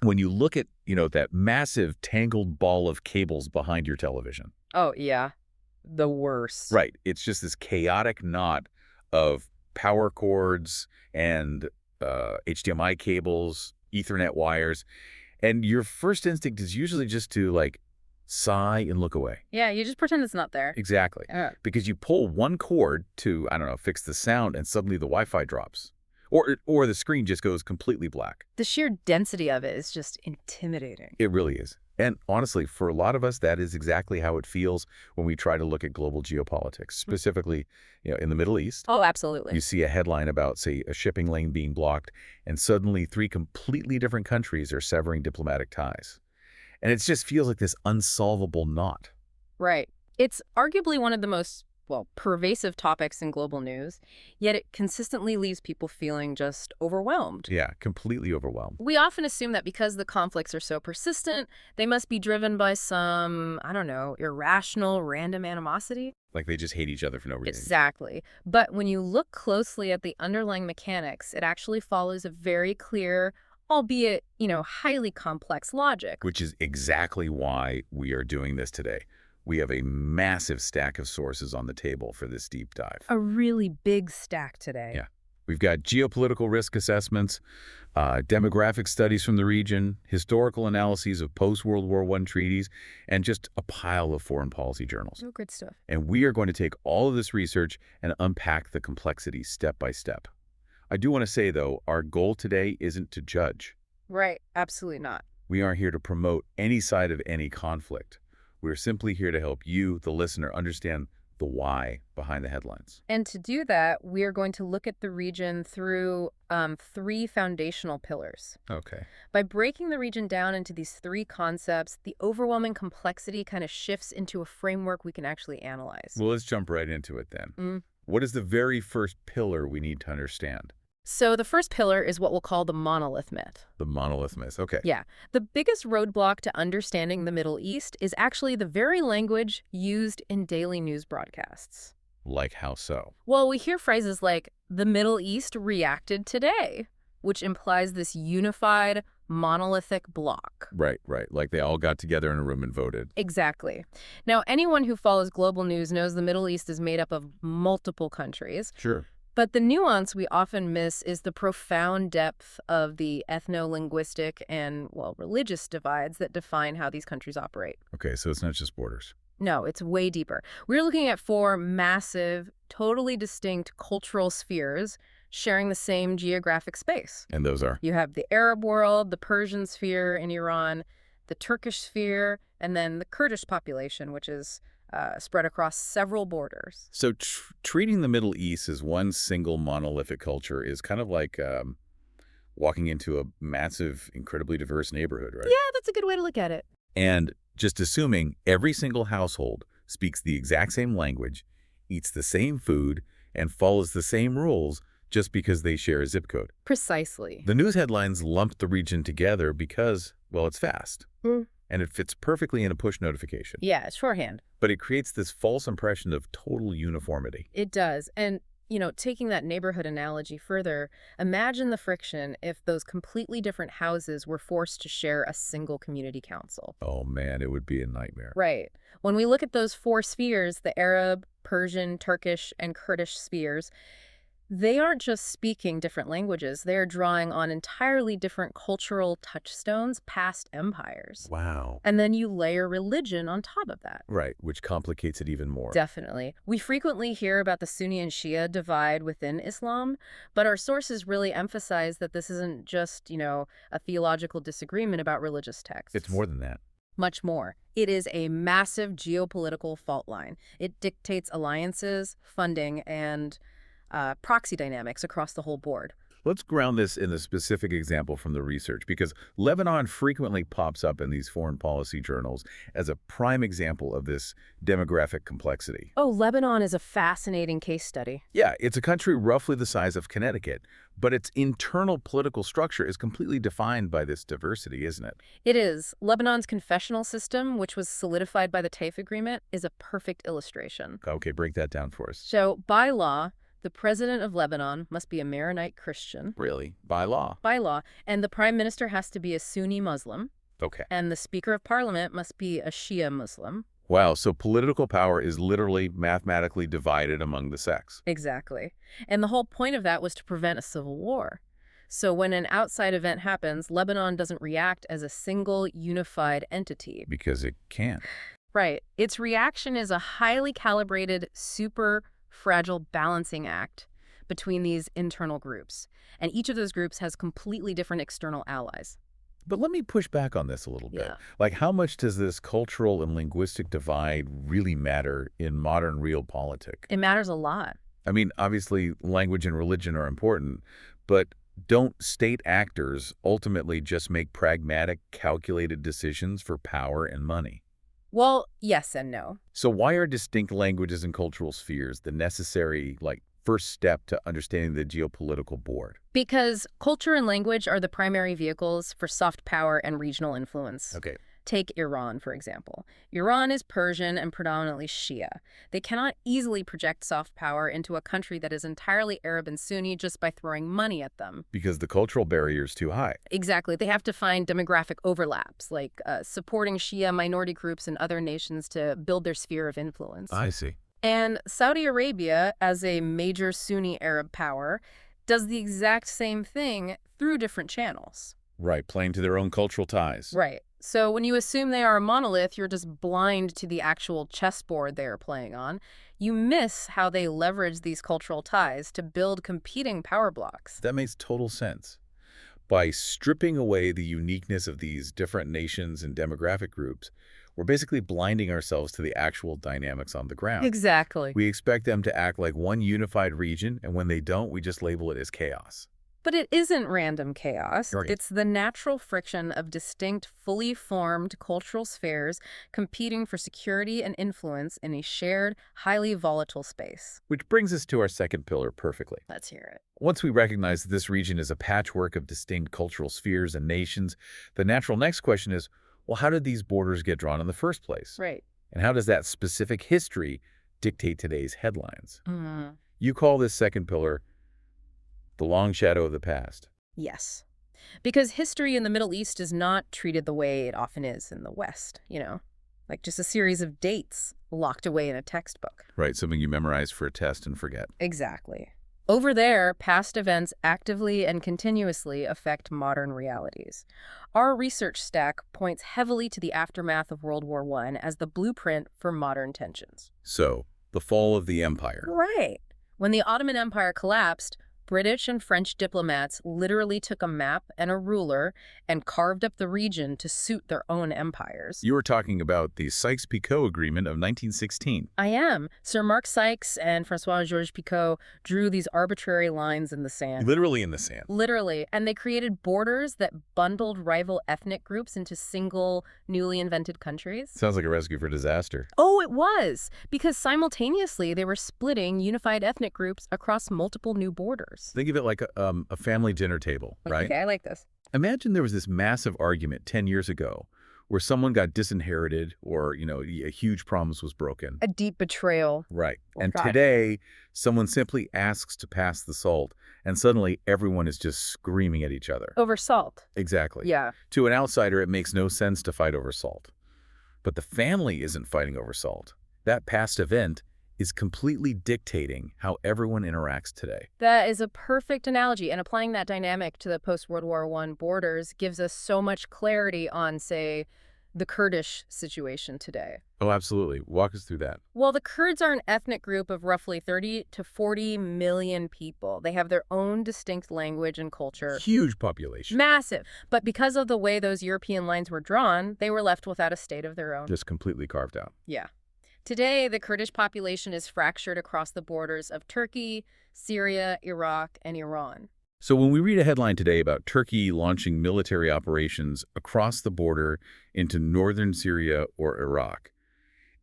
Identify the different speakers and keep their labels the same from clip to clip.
Speaker 1: when you look at, that massive tangled ball of cables behind your television.
Speaker 2: Oh, yeah. The worst.
Speaker 1: Right. It's just this chaotic knot of power cords and HDMI cables, Ethernet wires. And your first instinct is usually just to, sigh and look away.
Speaker 2: Yeah, you just pretend it's not there.
Speaker 1: Exactly. Because you pull one cord to, I don't know, fix the sound, and suddenly the Wi-Fi drops. Or the screen just goes completely black.
Speaker 2: The sheer density of it is just intimidating.
Speaker 1: It really is. And honestly, for a lot of us, that is exactly how it feels when we try to look at global geopolitics, specifically, in the Middle East.
Speaker 2: Oh, absolutely.
Speaker 1: You see a headline about, say, a shipping lane being blocked, and suddenly 3 completely different countries are severing diplomatic ties. And it just feels like this unsolvable knot.
Speaker 2: Right. It's arguably one of the most, pervasive topics in global news, yet it consistently leaves people feeling just overwhelmed.
Speaker 1: Yeah, completely overwhelmed.
Speaker 2: We often assume that because the conflicts are so persistent, they must be driven by some, irrational, random animosity.
Speaker 1: Like they just hate each other for no reason.
Speaker 2: Exactly. But when you look closely at the underlying mechanics, it actually follows a very clear, albeit, highly complex logic.
Speaker 1: Which is exactly why we are doing this today. We have a massive stack of sources on the table for this deep dive.
Speaker 2: A really big stack today.
Speaker 1: Yeah. We've got geopolitical risk assessments, demographic studies from the region, historical analyses of post-World War I treaties, and just a pile of foreign policy journals.
Speaker 2: Oh, good stuff.
Speaker 1: And we are going to take all of this research and unpack the complexities step by step. I do want to say, though, our goal today isn't to judge.
Speaker 2: Right. Absolutely not.
Speaker 1: We aren't here to promote any side of any conflict. We're simply here to help you, the listener, understand the why behind the headlines.
Speaker 2: And to do that, we are going to look at the region through 3 foundational pillars.
Speaker 1: Okay.
Speaker 2: By breaking the region down into these 3 concepts, the overwhelming complexity kind of shifts into a framework we can actually analyze.
Speaker 1: Well, let's jump right into it then. What is the very first pillar we need to understand?
Speaker 2: So the first pillar is what we'll call the monolith myth.
Speaker 1: The monolith myth, okay.
Speaker 2: Yeah. The biggest roadblock to understanding the Middle East is actually the very language used in daily news broadcasts.
Speaker 1: Like how so?
Speaker 2: Well, we hear phrases like, the Middle East reacted today, which implies this unified, monolithic block.
Speaker 1: Right. Like they all got together in a room and voted.
Speaker 2: Exactly. Now, anyone who follows global news knows the Middle East is made up of multiple countries.
Speaker 1: Sure.
Speaker 2: But the nuance we often miss is the profound depth of the ethno-linguistic and, religious divides that define how these countries operate.
Speaker 1: Okay, so it's not just borders.
Speaker 2: No, it's way deeper. We're looking at 4 massive, totally distinct cultural spheres sharing the same geographic space.
Speaker 1: And those are?
Speaker 2: You have the Arab world, the Persian sphere in Iran, the Turkish sphere, and then the Kurdish population, which is spread across several borders.
Speaker 1: So treating the Middle East as one single monolithic culture is kind of like walking into a massive, incredibly diverse neighborhood, right?
Speaker 2: Yeah, that's a good way to look at it.
Speaker 1: And just assuming every single household speaks the exact same language, eats the same food, and follows the same rules just because they share a zip code.
Speaker 2: Precisely.
Speaker 1: The news headlines lump the region together because, it's fast. And it fits perfectly in a push notification.
Speaker 2: Yeah, it's shorthand.
Speaker 1: But it creates this false impression of total uniformity.
Speaker 2: It does. And, taking that neighborhood analogy further, imagine the friction if those completely different houses were forced to share a single community council.
Speaker 1: Oh, man, it would be a nightmare.
Speaker 2: Right. When we look at those 4 spheres, the Arab, Persian, Turkish, and Kurdish spheres, they aren't just speaking different languages. They're drawing on entirely different cultural touchstones past empires.
Speaker 1: Wow.
Speaker 2: And then you layer religion on top of that.
Speaker 1: Right, which complicates it even more.
Speaker 2: Definitely. We frequently hear about the Sunni and Shia divide within Islam, but our sources really emphasize that this isn't just, a theological disagreement about religious texts.
Speaker 1: It's more than that.
Speaker 2: Much more. It is a massive geopolitical fault line. It dictates alliances, funding, and proxy dynamics across the whole board.
Speaker 1: Let's ground this in a specific example from the research, because Lebanon frequently pops up in these foreign policy journals as a prime example of this demographic complexity.
Speaker 2: Oh, Lebanon is a fascinating case study.
Speaker 1: Yeah, it's a country roughly the size of Connecticut, but its internal political structure is completely defined by this diversity, isn't it?
Speaker 2: It is. Lebanon's confessional system, which was solidified by the TAIF agreement, is a perfect illustration.
Speaker 1: Okay, break that down for us.
Speaker 2: So, by law, The president of Lebanon must be a Maronite Christian.
Speaker 1: Really? By law?
Speaker 2: By law. And the prime minister has to be a Sunni Muslim.
Speaker 1: Okay.
Speaker 2: And the speaker of parliament must be a Shia Muslim.
Speaker 1: Wow, so political power is literally mathematically divided among the sects.
Speaker 2: Exactly. And the whole point of that was to prevent a civil war. So when an outside event happens, Lebanon doesn't react as a single unified entity.
Speaker 1: Because it can't.
Speaker 2: Right. Its reaction is a highly calibrated, super fragile balancing act between these internal groups. And each of those groups has completely different external allies.
Speaker 1: But let me push back on this a little bit.
Speaker 2: Yeah.
Speaker 1: Like, how much does this cultural and linguistic divide really matter in modern realpolitik?
Speaker 2: It matters a lot.
Speaker 1: I mean, obviously, language and religion are important, but don't state actors ultimately just make pragmatic, calculated decisions for power and money?
Speaker 2: Well, yes and no.
Speaker 1: So why are distinct languages and cultural spheres the necessary, first step to understanding the geopolitical board?
Speaker 2: Because culture and language are the primary vehicles for soft power and regional influence.
Speaker 1: Okay.
Speaker 2: Take Iran, for example. Iran is Persian and predominantly Shia. They cannot easily project soft power into a country that is entirely Arab and Sunni just by throwing money at them.
Speaker 1: Because the cultural barrier is too high.
Speaker 2: Exactly. They have to find demographic overlaps, like supporting Shia minority groups in other nations to build their sphere of influence.
Speaker 1: I see.
Speaker 2: And Saudi Arabia, as a major Sunni Arab power, does the exact same thing through different channels.
Speaker 1: Right, playing to their own cultural ties.
Speaker 2: Right. So when you assume they are a monolith, you're just blind to the actual chessboard they are playing on. You miss how they leverage these cultural ties to build competing power blocks.
Speaker 1: That makes total sense. By stripping away the uniqueness of these different nations and demographic groups, we're basically blinding ourselves to the actual dynamics on the ground.
Speaker 2: Exactly.
Speaker 1: We expect them to act like one unified region, and when they don't, we just label it as chaos.
Speaker 2: But it isn't random chaos.
Speaker 1: Right.
Speaker 2: It's the natural friction of distinct, fully formed cultural spheres competing for security and influence in a shared, highly volatile space.
Speaker 1: Which brings us to our second pillar perfectly.
Speaker 2: Let's hear it.
Speaker 1: Once we recognize that this region is a patchwork of distinct cultural spheres and nations, the natural next question is, well, how did these borders get drawn in the first place?
Speaker 2: Right.
Speaker 1: And how does that specific history dictate today's headlines?
Speaker 2: Mm.
Speaker 1: You call this second pillar the long shadow of the past.
Speaker 2: Yes. Because history in the Middle East is not treated the way it often is in the West, like just a series of dates locked away in a textbook.
Speaker 1: Right, something you memorize for a test and forget.
Speaker 2: Exactly. Over there, past events actively and continuously affect modern realities. Our research stack points heavily to the aftermath of World War I as the blueprint for modern tensions.
Speaker 1: So, the fall of the empire.
Speaker 2: Right. When the Ottoman Empire collapsed, British and French diplomats literally took a map and a ruler and carved up the region to suit their own empires.
Speaker 1: You were talking about the Sykes-Picot Agreement of 1916.
Speaker 2: I am. Sir Mark Sykes and François-Georges Picot drew these arbitrary lines in the sand.
Speaker 1: Literally in the sand.
Speaker 2: Literally. And they created borders that bundled rival ethnic groups into single, newly invented countries.
Speaker 1: Sounds like a recipe for disaster.
Speaker 2: Oh, it was. Because simultaneously, they were splitting unified ethnic groups across multiple new borders.
Speaker 1: Think of it like a family dinner table, right?
Speaker 2: Okay, I like this.
Speaker 1: Imagine there was this massive argument 10 years ago where someone got disinherited or, a huge promise was broken.
Speaker 2: A deep betrayal.
Speaker 1: Right.
Speaker 2: Oh,
Speaker 1: and
Speaker 2: God.
Speaker 1: Today, someone simply asks to pass the salt, and suddenly everyone is just screaming at each other.
Speaker 2: Over salt.
Speaker 1: Exactly.
Speaker 2: Yeah.
Speaker 1: To an outsider, it makes no sense to fight over salt. But the family isn't fighting over salt. That past event is completely dictating how everyone interacts today.
Speaker 2: That is a perfect analogy, and applying that dynamic to the post-World War I borders gives us so much clarity on, say, the Kurdish situation today.
Speaker 1: Oh, absolutely. Walk us through that.
Speaker 2: Well, the Kurds are an ethnic group of roughly 30 to 40 million people. They have their own distinct language and culture.
Speaker 1: Huge population.
Speaker 2: Massive. But because of the way those European lines were drawn, they were left without a state of their own.
Speaker 1: Just completely carved out.
Speaker 2: Yeah. Today, the Kurdish population is fractured across the borders of Turkey, Syria, Iraq, and Iran.
Speaker 1: So when we read a headline today about Turkey launching military operations across the border into northern Syria or Iraq,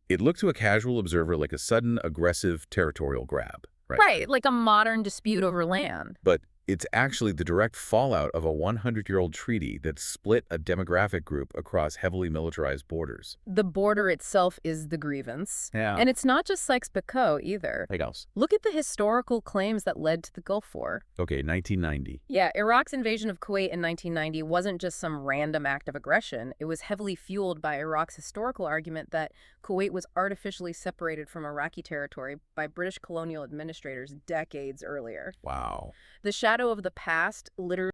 Speaker 1: it looks to a casual observer like a sudden, aggressive territorial grab, right?
Speaker 2: Right, like a modern dispute over land.
Speaker 1: But it's actually the direct fallout of a 100-year-old treaty that split a demographic group across heavily militarized borders.
Speaker 2: The border itself is the grievance.
Speaker 1: Yeah.
Speaker 2: And it's not just Sykes-Picot either.
Speaker 1: Like else.
Speaker 2: Look at the historical claims that led to the Gulf War.
Speaker 1: Okay, 1990.
Speaker 2: Yeah, Iraq's invasion of Kuwait in 1990 wasn't just some random act of aggression. It was heavily fueled by Iraq's historical argument that Kuwait was artificially separated from Iraqi territory by British colonial administrators decades earlier.
Speaker 1: Wow.
Speaker 2: The shadow of the past literally